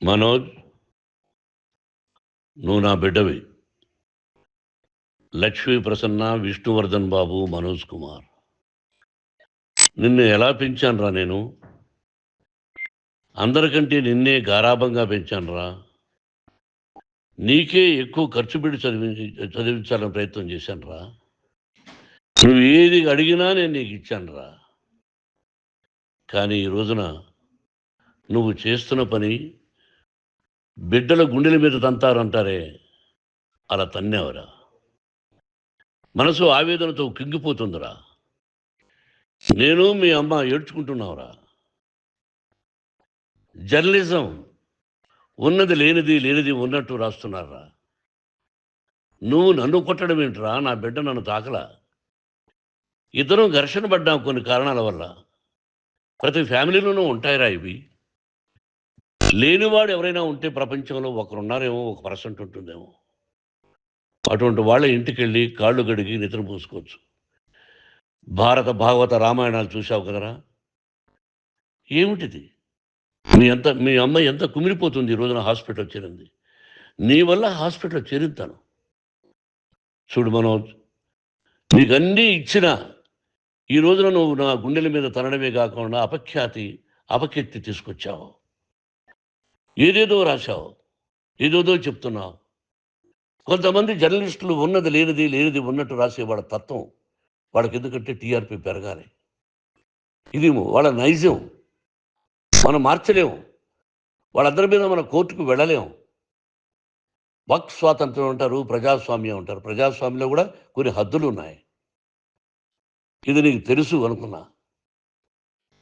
మనోజ్, నువ్వు నా బిడ్డవి. లక్ష్మీ ప్రసన్న, విష్ణువర్ధన్ బాబు, మనోజ్ కుమార్. నిన్ను ఎలా పెంచానురా నేను? అందరికంటే నిన్నే గారాభంగా పెంచానురా. నీకే ఎక్కువ ఖర్చు పెట్టి చదివించాలని ప్రయత్నం చేశానురా. నువ్వు ఏది అడిగినా నేను నీకు ఇచ్చానురా. కానీ ఈ రోజున నువ్వు చేస్తున్న పని బిడ్డల గుండెల మీద తంతారంటారే, అలా తన్నేవరా. మనసు ఆవేదనతో కింగిపోతుందిరా. నేను మీ అమ్మ ఏడ్చుకుంటున్నావురా. జర్నలిజం ఉన్నది లేనిది, లేనిది ఉన్నట్టు రాస్తున్నారా. నువ్వు నన్ను కొట్టడం ఏంట్రా? నా బిడ్డ నన్ను తాకలా. ఇద్దరం ఘర్షణ పడ్డాం కొన్ని కారణాల వల్ల. ప్రతి ఫ్యామిలీలోనూ ఉంటాయిరా ఇవి. లేనివాడు ఎవరైనా ఉంటే ప్రపంచంలో ఒకరున్నారేమో, 1% ఉంటుందేమో. అటువంటి వాళ్ళ ఇంటికి వెళ్ళి కాళ్ళు గడిగి నిద్ర పూసుకోవచ్చు. భారత భాగవత రామాయణాలు చూశావు కదరా. ఏమిటిది? మీ అమ్మ ఎంత కుమిలిపోతుంది ఈ రోజున హాస్పిటల్ చేరింది. నీ వల్ల హాస్పిటల్ చేరుతాను. చూడు మనోజ్, నీకన్నీ ఇచ్చిన ఈ రోజున నువ్వు నా గుండెల మీద తనడమే కాకుండా అపకీర్తి తీసుకొచ్చావు. ఏదేదో రాశావు, ఏదేదో చెప్తున్నావు. కొంతమంది జర్నలిస్టులు ఉన్నది లేనిది, లేనిది ఉన్నట్టు రాసేవాళ్ళ తత్వం వాళ్ళకి. ఎందుకంటే టీఆర్పీ పెరగాలి. ఇది వాళ్ళ నైజం. మనం మార్చలేము. వాళ్ళందరి మీద మన కోర్టుకు వెళ్ళలేము. వాక్ స్వాతంత్రం అంటారు, ప్రజాస్వామ్యం అంటారు. ప్రజాస్వామ్యంలో కూడా కొన్ని హద్దులు ఉన్నాయి. ఇది నీకు తెలుసు అనుకున్నా.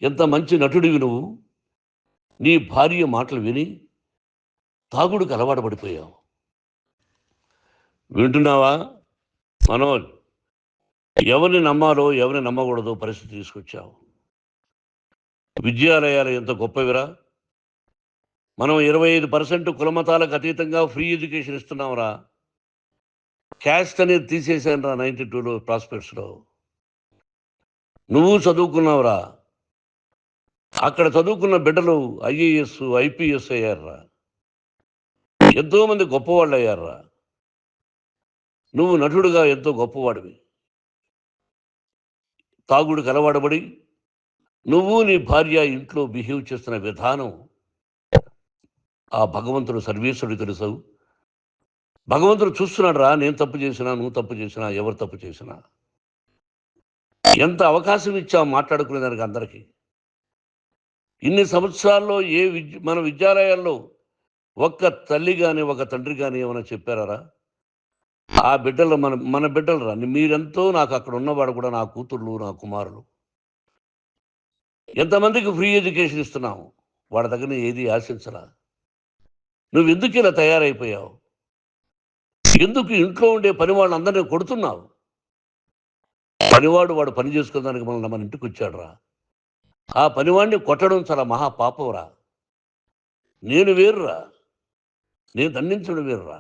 ఎంత మంచి నటుడివి నువ్వు. నీ భార్య మాటలు విని తాగుడికి అలవాటు పడిపోయావు. వింటున్నావా మనోజ్? ఎవరిని నమ్మాలో ఎవరిని నమ్మకూడదో పరిస్థితి తీసుకొచ్చావు. విద్యాలయాలు ఎంత గొప్పవిరా. మనం 25% కులమతాలకు అతీతంగా ఫ్రీ ఎడ్యుకేషన్ ఇస్తున్నాంరా. క్యాస్ట్ అనేది తీసేసానురా 92లో ప్రాస్పెక్ట్స్లో. నువ్వు చదువుకున్నావురా. అక్కడ చదువుకున్న బిడ్డలు ఐఏఎస్, ఐపీఎస్ అయ్యారురా. ఎంతోమంది గొప్పవాళ్ళు అయ్యారురా. నువ్వు నటుడుగా ఎంతో గొప్పవాడివి. తాగుడికి అలవాటుపడి నువ్వు నీ భార్య ఇంట్లో బిహేవ్ చేస్తున్న విధానం ఆ భగవంతుడు సర్వేశ్వరుడు తెలుసు. భగవంతుడు చూస్తున్నాడు రా. నేను తప్పు చేసినా, నువ్వు తప్పు చేసినా, ఎవరు తప్పు చేసినా. ఎంత అవకాశం ఇచ్చావు మాట్లాడుకునేదానికి అందరికీ. ఇన్ని సంవత్సరాల్లో మన విద్యాలయాల్లో ఒక్క తల్లి కానీ ఒక తండ్రి కానీ ఏమైనా చెప్పారా? ఆ బిడ్డలు మన బిడ్డలు రా. మీరెంతో నాకు అక్కడ ఉన్నవాడు కూడా నా కూతుర్లు, నా కుమారులు. ఎంతమందికి ఫ్రీ ఎడ్యుకేషన్ ఇస్తున్నావు. వాడి దగ్గర ఏది ఆశించరా. నువ్వు ఎందుకు ఇలా తయారైపోయావు? ఎందుకు ఇంట్లో ఉండే పని వాళ్ళందరినీ కొడుతున్నావు? పనివాడు వాడు పని చేసుకోవడానికి మన ఇంటికి వచ్చాడు రా. ఆ పనివాడిని కొట్టడం చాలా మహాపాపంరా. నేను వేరురా. నేను దండించడం వేరురా.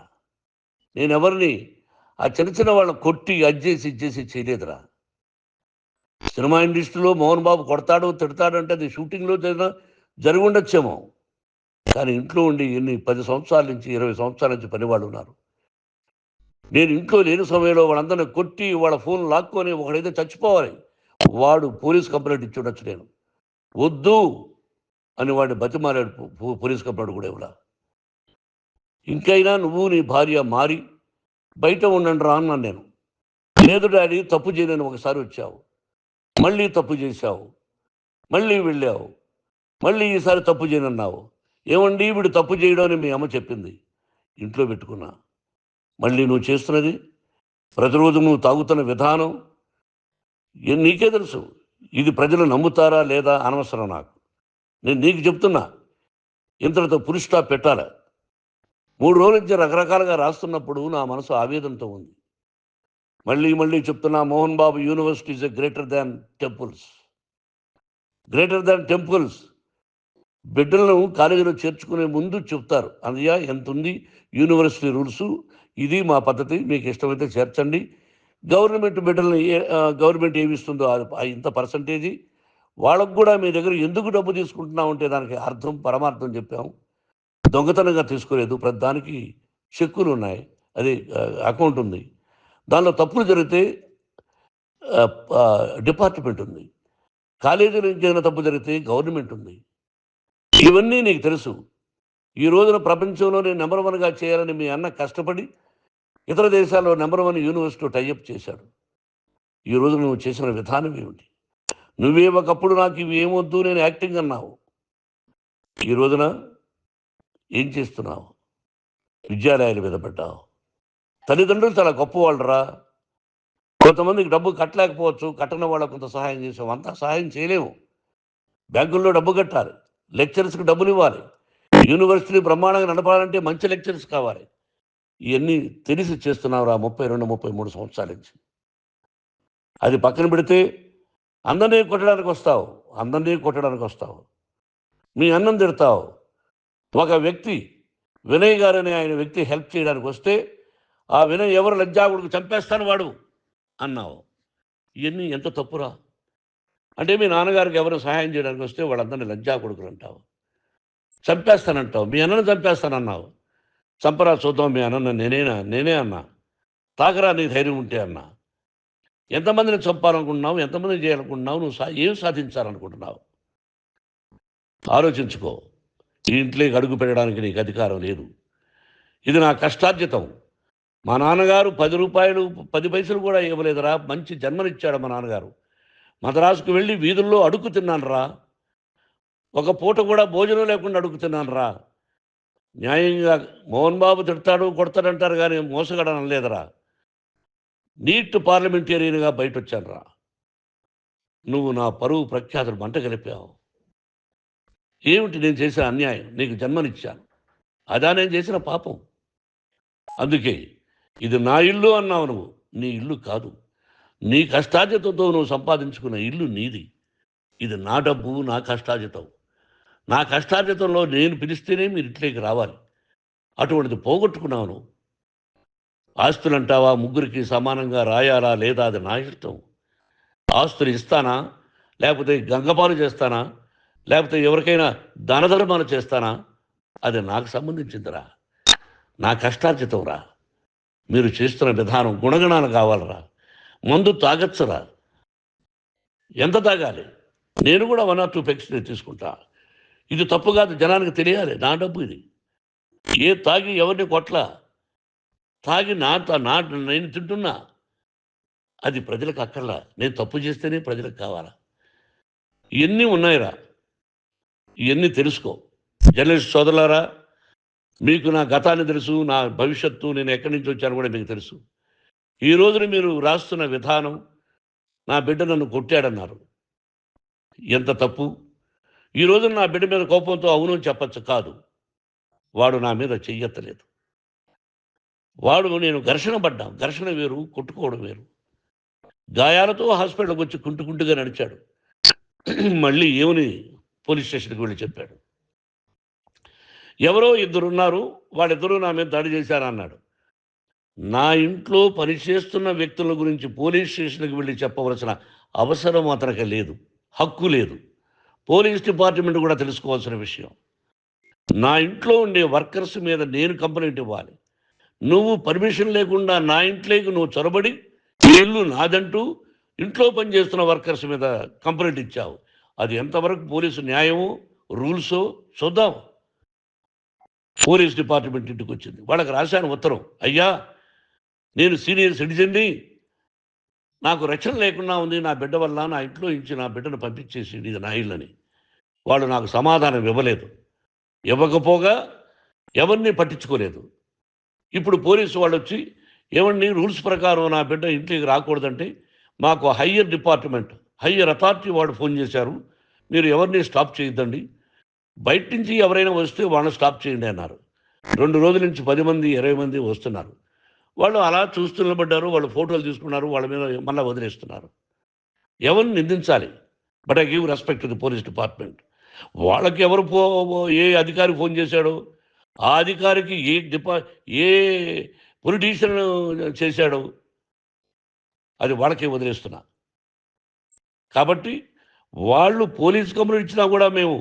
నేను ఎవరిని ఆ చిన్న వాళ్ళని కొట్టి ఇచ్చేసి చేయలేదురా. సినిమా ఇండస్ట్రీలో మోహన్ బాబు కొడతాడు, తిడతాడు అంటే అది షూటింగ్లో జరిగి ఉండొచ్చేమో. కానీ ఇంట్లో ఉండి 10 సంవత్సరాల నుంచి 20 సంవత్సరాల నుంచి పనివాళ్ళు ఉన్నారు. నేను ఇంట్లో లేని సమయంలో వాళ్ళందరినీ కొట్టి వాళ్ళ ఫోన్ లాక్కొని ఒకడైతే చచ్చిపోవాలి. వాడు పోలీస్ కంప్లైంట్ ఇచ్చి ఉండొచ్చు. నేను వద్దు అని వాడిని బతిమాలాడు. పోలీస్ కంప్లైంట్ కూడా ఇవ్వలా. ఇంకైనా నువ్వు నీ భార్య మారి బయట ఉండండి రా అన్నాను నేను. లేదు డాడీ, తప్పు చేయలేని ఒకసారి వచ్చావు, మళ్ళీ తప్పు చేశావు, మళ్ళీ వెళ్ళావు, మళ్ళీ ఈసారి తప్పు చేయనన్నావు. ఏమండి వీడు తప్పు చేయడం అని మీ అమ్మ చెప్పింది. ఇంట్లో పెట్టుకున్నా. మళ్ళీ నువ్వు చేస్తున్నది, ప్రతిరోజు నువ్వు తాగుతున్న విధానం నీకే తెలుసు. ఇది ప్రజలు నమ్ముతారా లేదా అనవసరం నాకు. నేను నీకు చెప్తున్నా, ఇంతటితో పులి స్టాప్ పెట్టాలి. 3 రోజుల నుంచి రకరకాలుగా రాస్తున్నప్పుడు నా మనసు ఆవేదనతో ఉంది. మళ్ళీ చెప్తున్నా, Mohan Babu university is greater than temples. Greater than temples. బిడ్డలను కాలేజీలో చేర్చుకునే ముందు చెప్తారు, అన్నయ్య ఎంత ఉంది యూనివర్సిటీ రూల్స్, ఇది మా పద్ధతి, మీకు ఇష్టమైతే చేర్చండి. గవర్నమెంట్ బిడ్డలను గవర్నమెంట్ ఏమిస్తుందో ఇంత పర్సంటేజీ వాళ్ళకు కూడా మీ దగ్గర ఎందుకు డబ్బు తీసుకుంటున్నామంటే దానికి అర్థం పరమార్థం చెప్పాము. దొంగతనంగా తీసుకోలేదు. ప్రతిదానికి చెక్కులు ఉన్నాయి. అది అకౌంట్ ఉంది. దానిలో తప్పులు జరిగితే డిపార్ట్మెంట్ ఉంది. కాలేజీలో ఇంకేదైనా తప్పు జరిగితే గవర్నమెంట్ ఉంది. ఇవన్నీ నీకు తెలుసు. ఈ రోజున ప్రపంచంలోనే నంబర్ 1గా చేయాలని మీ అన్న కష్టపడి ఇతర దేశాల్లో నంబర్ 1 యూనివర్సిటీ టైఅప్ చేశాడు. ఈ రోజు నువ్వు చేసిన విధానం ఏమిటి? నువ్వే ఒకప్పుడు నాకు ఇవి ఏమొద్దు నేను యాక్టింగ్ అన్నావు. ఈ రోజున ఏం చేస్తున్నావు? విద్యాలయాల మీద పడ్డావు. తల్లిదండ్రులు చాలా గొప్పవాళ్ళురా. కొంతమందికి డబ్బు కట్టలేకపోవచ్చు. కట్టని వాళ్ళకు కొంత సహాయం చేసాం. అంతా సహాయం చేయలేము. బ్యాంకుల్లో డబ్బు కట్టాలి. లెక్చరర్స్కి డబ్బులు ఇవ్వాలి. యూనివర్సిటీ బ్రహ్మాండంగా నడపాలంటే మంచి లెక్చరర్స్ కావాలి. ఇవన్నీ తెలిసి చేస్తున్నావురా 32, 33 సంవత్సరాల నుంచి. అది పక్కన పెడితే అందరినీ కొట్టడానికి వస్తావు. మీ అన్నం తిడతావు. ఒక వ్యక్తి వినయ్ గారని ఆయన వ్యక్తి హెల్ప్ చేయడానికి వస్తే ఆ వినయ్ ఎవరు లజ్జాగుడికి చంపేస్తాను వాడు అన్నావు. ఇవన్నీ ఎంత తప్పురా? అంటే మీ నాన్నగారికి ఎవరు సహాయం చేయడానికి వస్తే వాళ్ళందరినీ లజ్జాగుడుకులు అంటావు. చంపేస్తానంటావు. మీ అన్నను చంపేస్తానన్నావు. చంపరా చూద్దాం మీ అన్న నేనే అన్నా. తాకరా నీ ధైర్యం ఉంటే అన్నా. ఎంతమందిని చంపాలనుకుంటున్నావు? ఎంతమందిని చేయాలనుకుంటున్నావు? నువ్వు ఏం సాధించాలనుకుంటున్నావు? ఆలోచించుకో. ఈ ఇంట్లోకి అడుగు పెట్టడానికి నీకు అధికారం లేదు. ఇది నా కష్టార్జితం. మా నాన్నగారు 10 రూపాయలు 10 పైసలు కూడా ఇవ్వలేదురా. మంచి జన్మనిచ్చాడు మా నాన్నగారు. మద్రాసుకు వెళ్ళి వీధుల్లో అడుగు తిన్నాను రా. ఒక పూట కూడా భోజనం లేకుండా అడుగు తిన్నాను రా. న్యాయంగా మోహన్ బాబు తిడతాడు కొడతాడంటారు కానీ మోసగడనం లేదురా. నీట్ పార్లమెంటేరియన్గా బయట వచ్చాను రా. నువ్వు నా పరువు ప్రఖ్యాతులు మంట కలిపావు. ఏమిటి నేను చేసిన అన్యాయం? నీకు జన్మనిచ్చాను. అదా నేను చేసిన పాపం. అందుకే ఇది నా ఇల్లు అన్నావు నువ్వు. నీ ఇల్లు కాదు. నీ కష్టార్జితంతో నువ్వు సంపాదించుకున్న ఇల్లు నీది. ఇది నా డబ్బు, నా కష్టార్జితం. నా కష్టార్జితంలో నేను పిలిస్తేనే మీరు ఇంట్లోకి రావాలి. అటువంటిది పోగొట్టుకున్నావు నువ్వు. ఆస్తులు అంటావా? ముగ్గురికి సమానంగా రాయాలా లేదా అది నా ఇష్టం. ఆస్తులు ఇస్తానా, లేకపోతే గంగపాలు చేస్తానా, లేకపోతే ఎవరికైనా దానధర్మాలు చేస్తానా, అది నాకు సంబంధించిందిరా. నా కష్టార్జితం రా. మీరు చేస్తున్న విధానం గుణగణాలు కావాలరా. మందు తాగచ్చురా. ఎంత తాగాలి? నేను కూడా 1 or 2 పెగ్స్ తీసుకుంటా. ఇది తప్పు కాదు, జనానికి తెలియాలి. నా డబ్బు ఇది. తాగి ఎవరిని కొట్లా. తాగి నేను తింటున్నా. అది ప్రజలకు అక్కర్లా. నేను తప్పు చేస్తేనే ప్రజలకు కావాలా. ఇవన్నీ ఉన్నాయిరా. ఇవన్నీ తెలుసుకో. జర్నలిస్ట్ సోదరులారా, మీకు నా గతాన్ని తెలుసు, నా భవిష్యత్తు, నేను ఎక్కడి నుంచి వచ్చాను కూడా మీకు తెలుసు. ఈ రోజున మీరు రాస్తున్న విధానం, నా బిడ్డ నన్ను కొట్టాడన్నారు. ఎంత తప్పు. ఈ రోజున నా బిడ్డ మీద కోపంతో అవును చెప్పచ్చు. కాదు, వాడు నా మీద చెయ్యెత్తలేదు. నేను ఘర్షణ పడ్డాం. ఘర్షణ వేరు, కొట్టుకోవడం వేరు. గాయాలతో హాస్పిటల్కి వచ్చి కుంటుకుంటుగా నడిచాడు. మళ్ళీ ఏమని పోలీస్ స్టేషన్కి వెళ్ళి చెప్పాడు. ఎవరో 2 ఉన్నారు, వాళ్ళిద్దరూ నా మీద దాడి చేశారన్నాడు. నా ఇంట్లో పనిచేస్తున్న వ్యక్తుల గురించి పోలీస్ స్టేషన్కి వెళ్ళి చెప్పవలసిన అవసరం అతనికి లేదు, హక్కు లేదు. పోలీస్ డిపార్ట్మెంట్ కూడా తెలుసుకోవాల్సిన విషయం. నా ఇంట్లో ఉండే వర్కర్స్ మీద నేను కంప్లైంట్ ఇవ్వాలి. నువ్వు పర్మిషన్ లేకుండా నా ఇంట్లోకి నువ్వు చొరబడి ఇల్లు నాదంటూ ఇంట్లో పనిచేస్తున్న వర్కర్స్ మీద కంప్లైంట్ ఇచ్చావు. అది ఎంతవరకు పోలీసు న్యాయమో రూల్సో చూద్దాం. పోలీస్ డిపార్ట్మెంట్ ఇంటికి వచ్చింది. వాళ్ళకి రాశాను ఉత్తరం. అయ్యా, నేను సీనియర్ సిటిజన్ని, నాకు రక్షణ లేకుండా ఉంది. నా బిడ్డ వల్ల నా ఇంట్లో నుంచి నా బిడ్డను పంపించేసి ఇది నా ఇల్లని. వాళ్ళు నాకు సమాధానం ఇవ్వలేదు. ఇవ్వకపోగా ఎవరిని పట్టించుకోలేదు. ఇప్పుడు పోలీసు వాళ్ళు వచ్చి ఏమండి రూల్స్ ప్రకారం నా బిడ్డ ఇంటికి రాకూడదంటే మాకు హయ్యర్ డిపార్ట్మెంట్, హయ్యర్ అథారిటీ వాళ్ళు ఫోన్ చేశారు. మీరు ఎవరిని స్టాప్ చేయొద్దండి. బయట నుంచి ఎవరైనా వస్తే వాళ్ళని స్టాప్ చేయండి అన్నారు. 2 రోజుల నుంచి 10 మంది 20 మంది వస్తున్నారు. వాళ్ళు అలా చూస్తూ నిలబడ్డారు. వాళ్ళు ఫోటోలు తీసుకున్నారు. వాళ్ళ మీద మళ్ళీ వదిలేస్తున్నారు. ఎవరిని నిందించాలి? But I give respect to the police department. వాళ్ళకి ఏ అధికారి ఫోన్ చేశాడో, ఆ అధికారికి ఏ పొలిటీషియన్ చేశాడో అది వాళ్ళకే వదిలేస్తున్నా. కాబట్టి వాళ్ళు పోలీస్ కంప్లైంట్ ఇచ్చినా కూడా మేము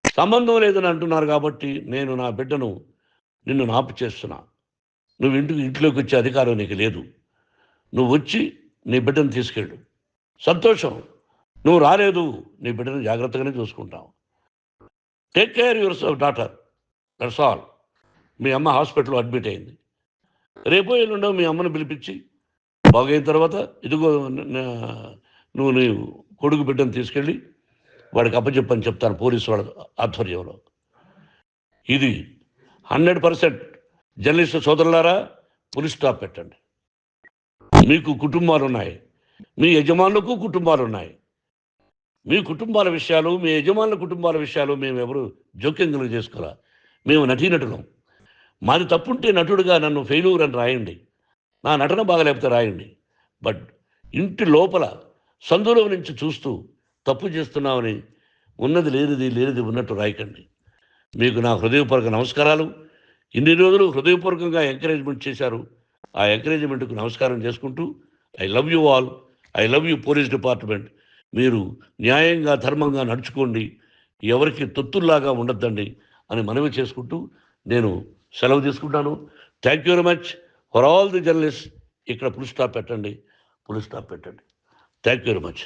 సంబంధం లేదని అంటున్నారు కాబట్టి నేను నా బిడ్డను నిన్ను నాపు చేస్తున్నా. నువ్వు ఇంట్లోకి వచ్చే అధికారం నీకు లేదు. నువ్వు వచ్చి నీ బిడ్డను తీసుకెళ్ళు. సంతోషం. నువ్వు రాలేదు, నీ బిడ్డను జాగ్రత్తగానే చూసుకుంటావు. Take care your daughter, that's all. మీ అమ్మ హాస్పిటల్లో అడ్మిట్ అయింది. రేపో ఎల్లుండో మీ అమ్మను పిలిపించి బాగైన తర్వాత ఇదిగో నువ్వు నీ కొడుకు బిడ్డను తీసుకెళ్ళి వాడికి అప్పచెప్పని చెప్తాను పోలీసు వాళ్ళ ఆధ్వర్యంలో. ఇది 100% జర్నలిస్టు సోదరులారా, పులి స్టాప్ పెట్టండి. మీకు కుటుంబాలు ఉన్నాయి, మీ యజమానులకు కుటుంబాలు ఉన్నాయి. మీ కుటుంబాల విషయాలు, మీ యజమానుల కుటుంబాల విషయాలు మేము ఎవరు జోక్యం కలుగు చేసుకోవాలా. మేము నటీనటులం. మాది తప్పుంటే నటుడుగా నన్ను ఫెయిల్యూర్ అని రాయండి, నా నటన బాగలేకపోతే రాయండి. బట్ ఇంటి లోపల సందులో నుంచి చూస్తూ తప్పు చేస్తున్నామని ఉన్నది లేనిది లేనిది ఉన్నట్టు రాయకండి. మీకు నా హృదయపూర్వక నమస్కారాలు. ఇన్ని రోజులు హృదయపూర్వకంగా ఎంకరేజ్మెంట్ చేశారు. ఆ ఎంకరేజ్మెంట్కు నమస్కారం చేసుకుంటూ I love you all. I love you police department. మీరు న్యాయంగా ధర్మంగా నడుచుకోండి, ఎవరికి తొత్తుల్లాగా ఉండొద్దండి అని మనవి చేసుకుంటూ నేను సెలవు తీసుకుంటాను. Thank you very much for all the journalist. ఇక్కడ పులి స్టాప్ పెట్టండి, పులి స్టాప్ పెట్టండి. Thank you very much.